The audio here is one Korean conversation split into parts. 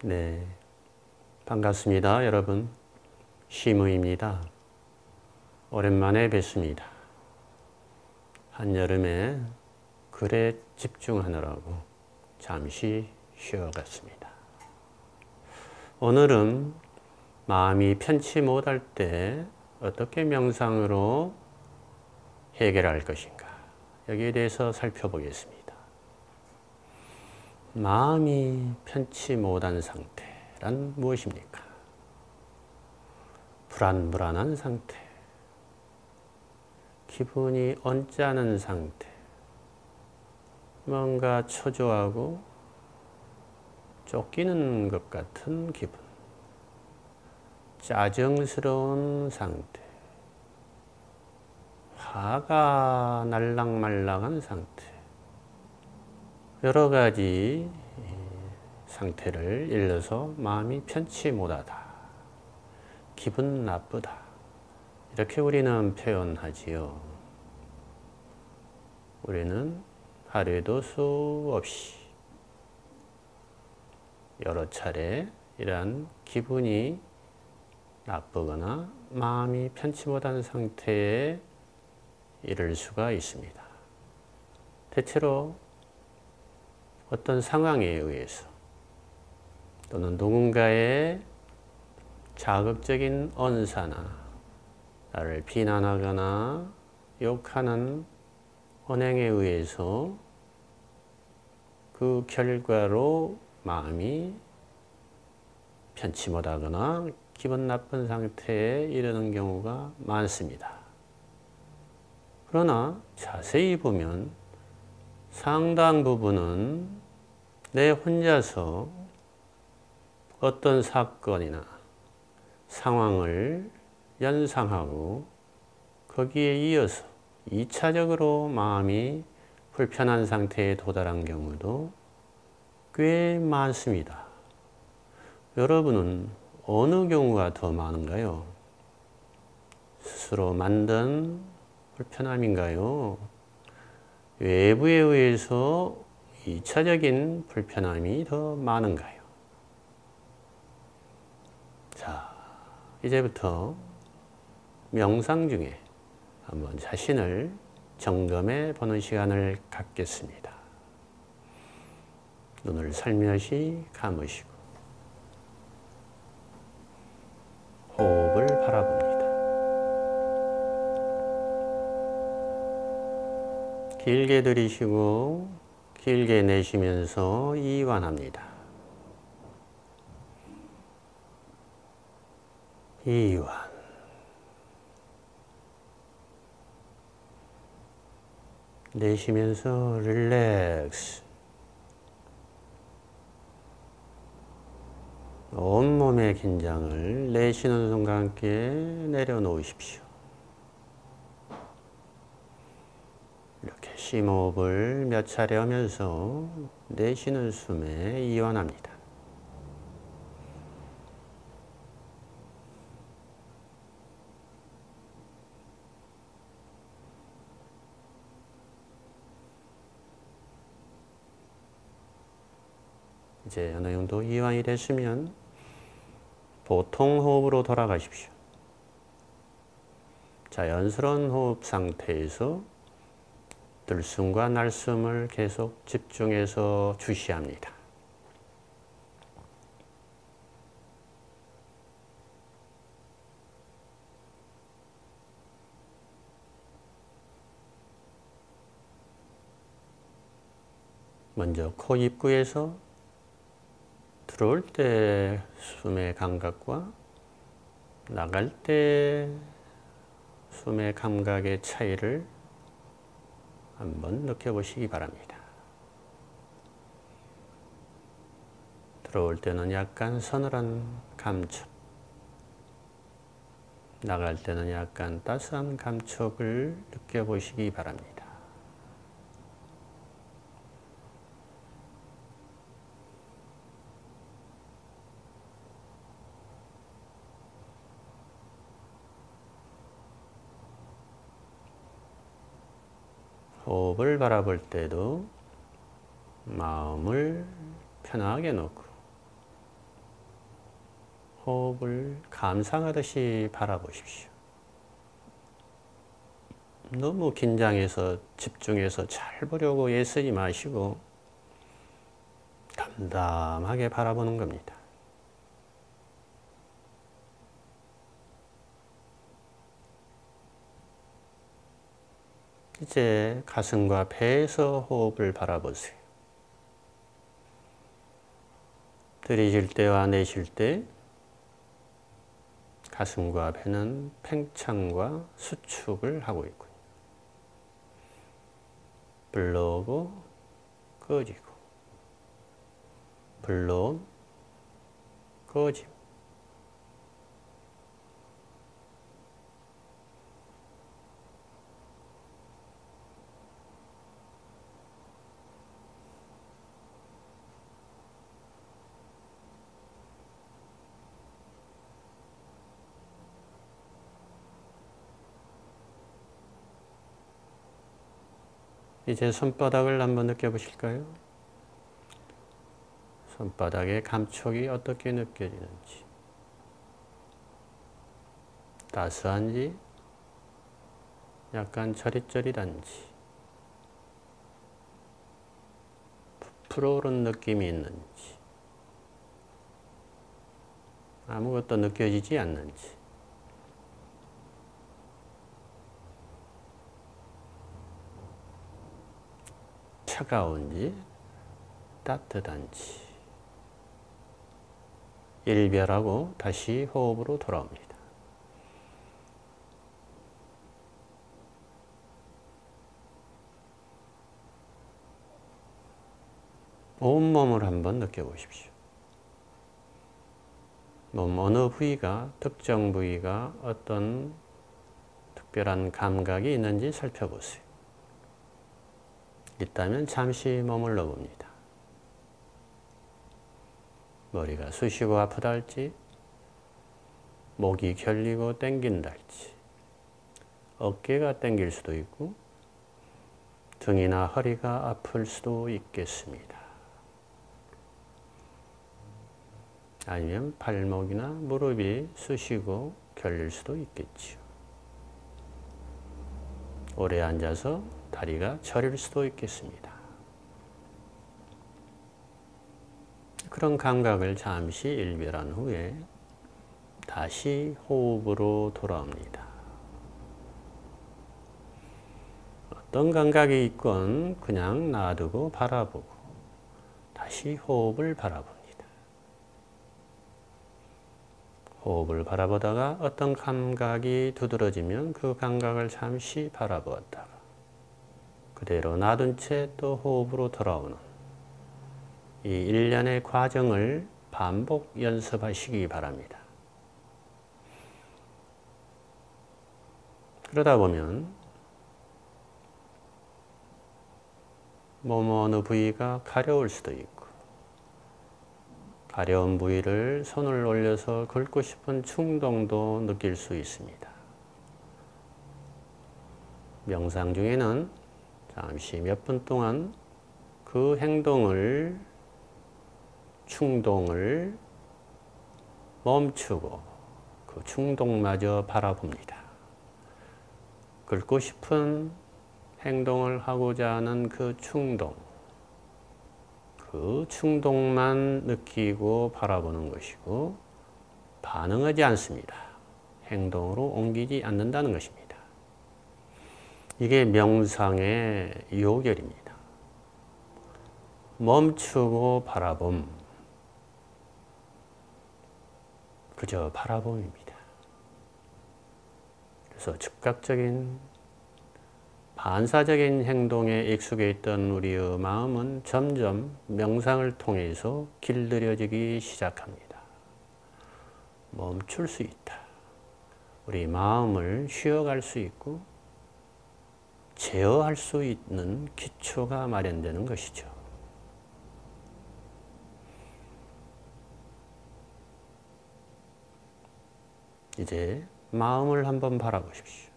네, 반갑습니다, 여러분. 시무입니다. 오랜만에 뵙습니다. 한여름에 글에 집중하느라고 잠시 쉬어갔습니다. 오늘은 마음이 편치 못할 때 어떻게 명상으로 해결할 것인가, 여기에 대해서 살펴보겠습니다. 마음이 편치 못한 상태란 무엇입니까? 불안불안한 상태, 기분이 언짢은 상태, 뭔가 초조하고 쫓기는 것 같은 기분, 짜증스러운 상태, 화가 날락말락한 상태, 여러 가지 상태를 일러서 마음이 편치 못하다, 기분 나쁘다, 이렇게 우리는 표현하지요. 우리는 하루에도 수없이 여러 차례 이러한 기분이 나쁘거나 마음이 편치 못한 상태에 이를 수가 있습니다. 대체로 어떤 상황에 의해서 또는 누군가의 자극적인 언사나 나를 비난하거나 욕하는 언행에 의해서 그 결과로 마음이 편치 못하거나 기분 나쁜 상태에 이르는 경우가 많습니다. 그러나 자세히 보면 상당 부분은 내 혼자서 어떤 사건이나 상황을 연상하고 거기에 이어서 2차적으로 마음이 불편한 상태에 도달한 경우도 꽤 많습니다. 여러분은 어느 경우가 더 많은가요? 스스로 만든 불편함인가요? 외부에 의해서 2차적인 불편함이 더 많은가요? 자, 이제부터 명상 중에 한번 자신을 점검해 보는 시간을 갖겠습니다. 눈을 살며시 감으시고 호흡을 바라봅니다. 길게 들이쉬고 길게 내쉬면서 이완합니다. 이완. 내쉬면서 릴렉스. 온몸의 긴장을 내쉬는 순간 함께 내려놓으십시오. 이렇게 심호흡을 몇 차례 하면서 내쉬는 숨에 이완합니다. 이제 어느 정도 이완이 됐으면 보통 호흡으로 돌아가십시오. 자연스러운 호흡 상태에서 들숨과 날숨을 계속 집중해서 주시합니다. 먼저 코 입구에서 들어올 때 숨의 감각과 나갈 때 숨의 감각의 차이를 한번 느껴보시기 바랍니다. 들어올 때는 약간 서늘한 감촉, 나갈 때는 약간 따스한 감촉을 느껴보시기 바랍니다. 호흡을 바라볼 때도 마음을 편하게 놓고 호흡을 감상하듯이 바라보십시오. 너무 긴장해서 집중해서 잘 보려고 애쓰지 마시고 담담하게 바라보는 겁니다. 이제 가슴과 배에서 호흡을 바라보세요. 들이쉴 때와 내쉴 때 가슴과 배는 팽창과 수축을 하고 있군요. 불러오고 꺼지고 불러온 꺼짐. 이제 손바닥을 한번 느껴보실까요? 손바닥의 감촉이 어떻게 느껴지는지, 따스한지, 약간 저릿저릿한지, 부풀어오른 느낌이 있는지, 아무것도 느껴지지 않는지, 차가운지 따뜻한지 일별하고 다시 호흡으로 돌아옵니다. 온몸을 한번 느껴보십시오. 몸 어느 부위가, 특정 부위가 어떤 특별한 감각이 있는지 살펴보세요. 있다면 잠시 머물러 봅니다. 머리가 쑤시고 아프다 할지, 목이 결리고 땡긴다 할지, 어깨가 땡길 수도 있고 등이나 허리가 아플 수도 있겠습니다. 아니면 발목이나 무릎이 쑤시고 결릴 수도 있겠지요. 오래 앉아서 다리가 저릴 수도 있겠습니다. 그런 감각을 잠시 일별한 후에 다시 호흡으로 돌아옵니다. 어떤 감각이 있건 그냥 놔두고 바라보고 다시 호흡을 바라봅니다. 호흡을 바라보다가 어떤 감각이 두드러지면 그 감각을 잠시 바라보았다가 그대로 놔둔 채 또 호흡으로 돌아오는 이 일련의 과정을 반복 연습하시기 바랍니다. 그러다 보면 몸 어느 부위가 가려울 수도 있고 가려운 부위를 손을 올려서 긁고 싶은 충동도 느낄 수 있습니다. 명상 중에는 잠시 몇 분 동안 그 행동을, 충동을 멈추고 그 충동마저 바라봅니다. 긁고 싶은 행동을 하고자 하는 그 충동만 느끼고 바라보는 것이고 반응하지 않습니다. 행동으로 옮기지 않는다는 것입니다. 이게 명상의 요결입니다. 멈추고 바라봄, 그저 바라봄입니다. 그래서 즉각적인 반사적인 행동에 익숙해 있던 우리의 마음은 점점 명상을 통해서 길들여지기 시작합니다. 멈출 수 있다. 우리 마음을 쉬어갈 수 있고 제어할 수 있는 기초가 마련되는 것이죠. 이제 마음을 한번 바라보십시오.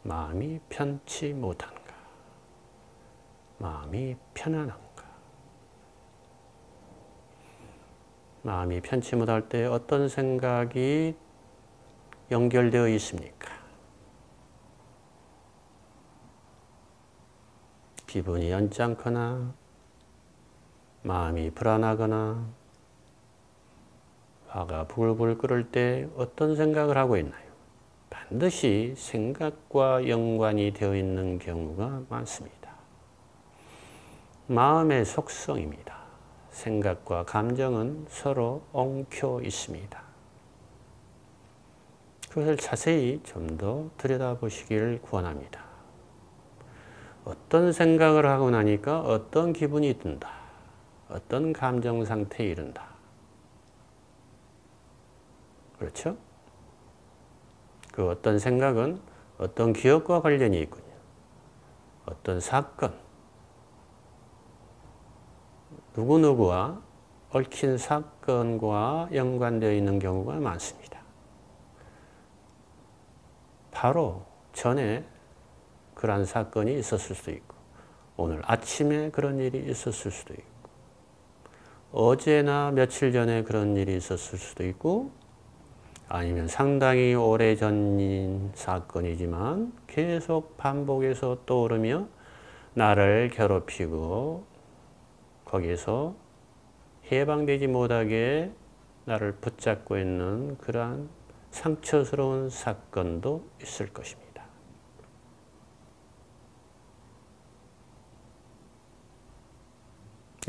마음이 편치 못한가? 마음이 편안한가? 마음이 편치 못할 때 어떤 생각이 연결되어 있습니까? 기분이 언짢거나 마음이 불안하거나 화가 불불 끓을 때 어떤 생각을 하고 있나요? 반드시 생각과 연관이 되어 있는 경우가 많습니다. 마음의 속성입니다. 생각과 감정은 서로 엉켜 있습니다. 그것을 자세히 좀 더 들여다보시기를 권합니다. 어떤 생각을 하고 나니까 어떤 기분이 든다. 어떤 감정 상태에 이른다. 그렇죠? 그 어떤 생각은 어떤 기억과 관련이 있군요. 어떤 사건, 누구누구와 얽힌 사건과 연관되어 있는 경우가 많습니다. 바로 전에 그러한 사건이 있었을 수도 있고, 오늘 아침에 그런 일이 있었을 수도 있고, 어제나 며칠 전에 그런 일이 있었을 수도 있고, 아니면 상당히 오래전 사건이지만 계속 반복해서 떠오르며 나를 괴롭히고 거기에서 해방되지 못하게 나를 붙잡고 있는 그러한 상처스러운 사건도 있을 것입니다.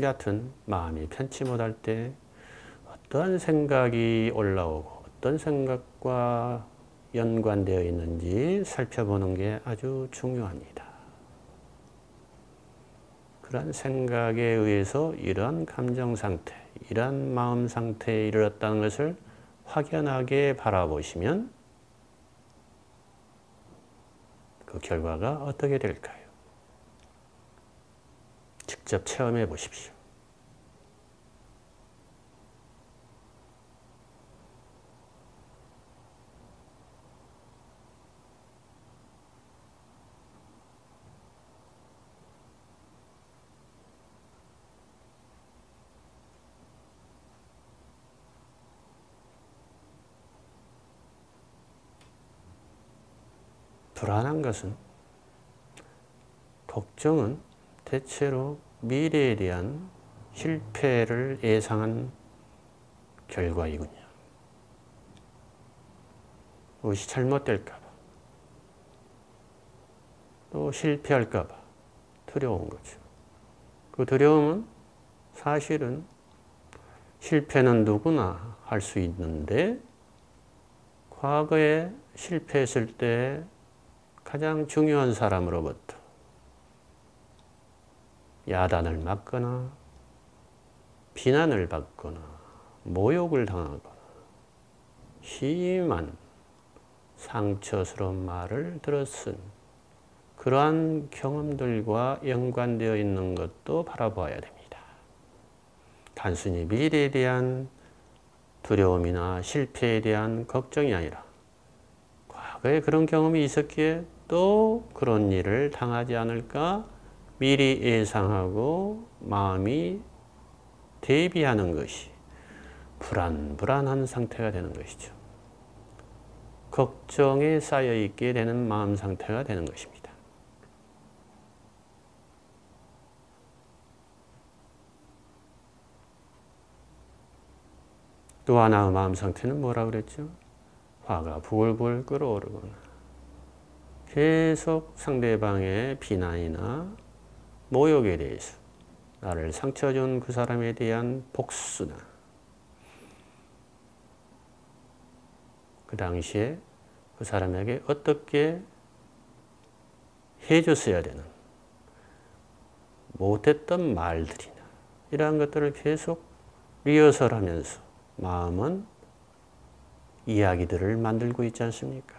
여하튼 마음이 편치 못할 때 어떤 생각이 올라오고 어떤 생각과 연관되어 있는지 살펴보는 게 아주 중요합니다. 그러한 생각에 의해서 이러한 감정 상태, 이러한 마음 상태에 이르렀다는 것을 확연하게 바라보시면 그 결과가 어떻게 될까요? 직접 체험해 보십시오. 불안한 것은, 걱정은 대체로 미래에 대한 실패를 예상한 결과이군요. 무엇이 잘못될까 봐, 또 실패할까 봐 두려운 거죠. 그 두려움은 사실은 실패는 누구나 할 수 있는데 과거에 실패했을 때 가장 중요한 사람으로부터 야단을 맞거나 비난을 받거나 모욕을 당하거나 심한 상처스러운 말을 들었은 그러한 경험들과 연관되어 있는 것도 바라보아야 됩니다. 단순히 미래에 대한 두려움이나 실패에 대한 걱정이 아니라 과거에 그런 경험이 있었기에 또 그런 일을 당하지 않을까 미리 예상하고 마음이 대비하는 것이 불안한 상태가 되는 것이죠. 걱정에 쌓여있게 되는 마음 상태가 되는 것입니다. 또 하나의 마음 상태는 뭐라고 그랬죠? 화가 불불 끓어오르거나 계속 상대방의 비난이나 모욕에 대해서 나를 상처 준 그 사람에 대한 복수나 그 당시에 그 사람에게 어떻게 해줬어야 되는 못했던 말들이나 이러한 것들을 계속 리허설하면서 마음은 이야기들을 만들고 있지 않습니까?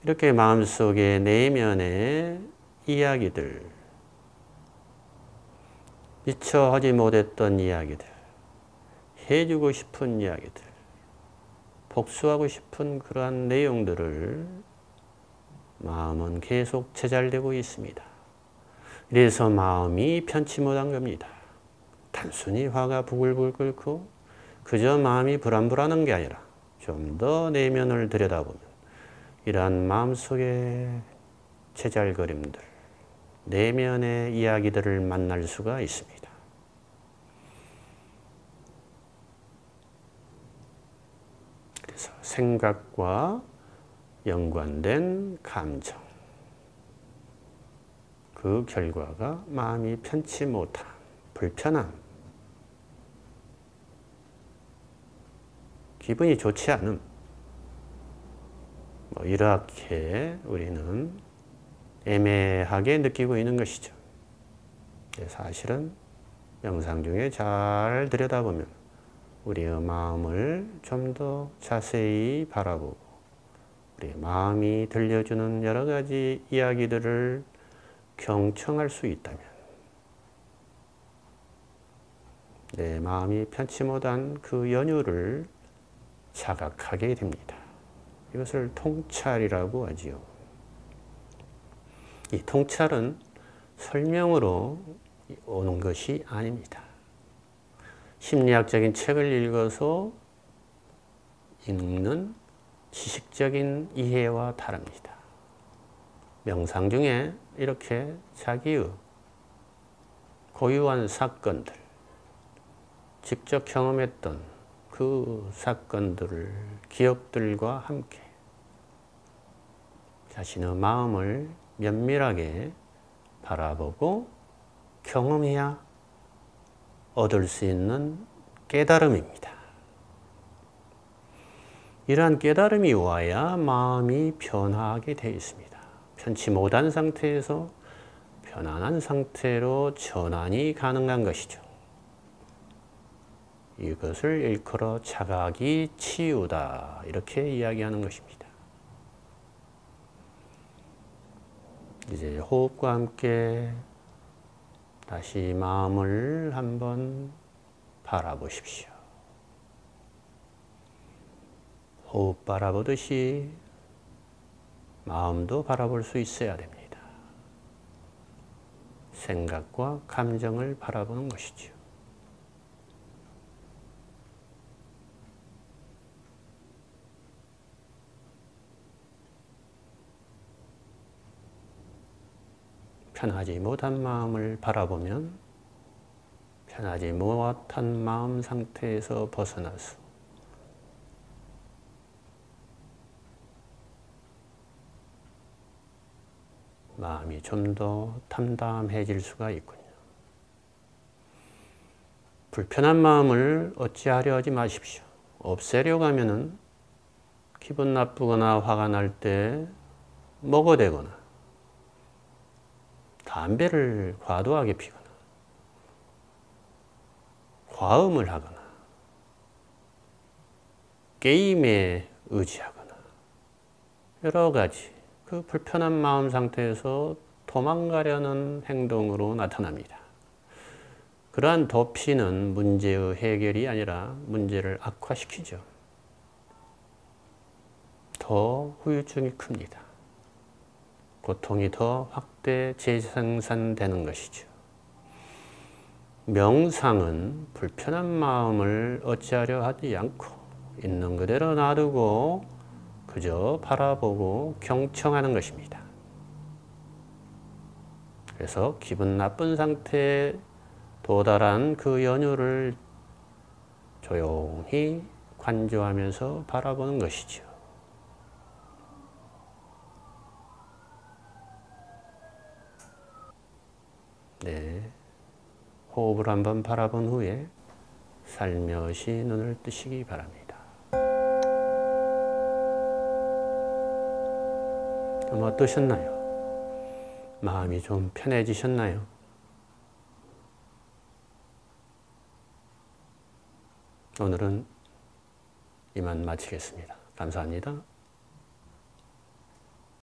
이렇게 마음속의 내면의 이야기들, 미처 하지 못했던 이야기들, 해주고 싶은 이야기들, 복수하고 싶은 그러한 내용들을 마음은 계속 제잘되고 있습니다. 그래서 마음이 편치 못한 겁니다. 단순히 화가 부글부글 끓고 그저 마음이 불안불안한 게 아니라 좀 더 내면을 들여다보면 이러한 마음속의 제잘거림들, 내면의 이야기들을 만날 수가 있습니다. 그래서 생각과 연관된 감정, 그 결과가 마음이 편치 못함, 불편함, 기분이 좋지 않음, 이렇게 우리는 애매하게 느끼고 있는 것이죠. 사실은 명상 중에 잘 들여다보면 우리의 마음을 좀 더 자세히 바라보고 우리의 마음이 들려주는 여러 가지 이야기들을 경청할 수 있다면 내 마음이 편치 못한 그 연유를 자각하게 됩니다. 이것을 통찰이라고 하지요. 이 통찰은 설명으로 오는 것이 아닙니다. 심리학적인 책을 읽어서 읽는 지식적인 이해와 다릅니다. 명상 중에 이렇게 자기의 고유한 사건들, 직접 경험했던 그 사건들을 기억들과 함께 자신의 마음을 면밀하게 바라보고 경험해야 얻을 수 있는 깨달음입니다. 이러한 깨달음이 와야 마음이 변화하게 되어 있습니다. 편치 못한 상태에서 편안한 상태로 전환이 가능한 것이죠. 이것을 일컬어 자각이 치유다, 이렇게 이야기하는 것입니다. 이제 호흡과 함께 다시 마음을 한번 바라보십시오. 호흡 바라보듯이 마음도 바라볼 수 있어야 됩니다. 생각과 감정을 바라보는 것이죠. 편하지 못한 마음을 바라보면 편하지 못한 마음 상태에서 벗어나서 마음이 좀 더 담담해질 수가 있군요. 불편한 마음을 어찌하려 하지 마십시오. 없애려고 하면은 기분 나쁘거나 화가 날 때 먹어대거나 담배를 과도하게 피거나 과음을 하거나 게임에 의지하거나 여러 가지 그 불편한 마음 상태에서 도망가려는 행동으로 나타납니다. 그러한 도피는 문제의 해결이 아니라 문제를 악화시키죠. 더 후유증이 큽니다. 고통이 더 확대 재생산되는 것이죠. 명상은 불편한 마음을 어찌하려 하지 않고 있는 그대로 놔두고 그저 바라보고 경청하는 것입니다. 그래서 기분 나쁜 상태에 도달한 그 연유를 조용히 관조하면서 바라보는 것이죠. 네, 호흡을 한번 바라본 후에 살며시 눈을 뜨시기 바랍니다. 그럼 어떠셨나요? 마음이 좀 편해지셨나요? 오늘은 이만 마치겠습니다. 감사합니다.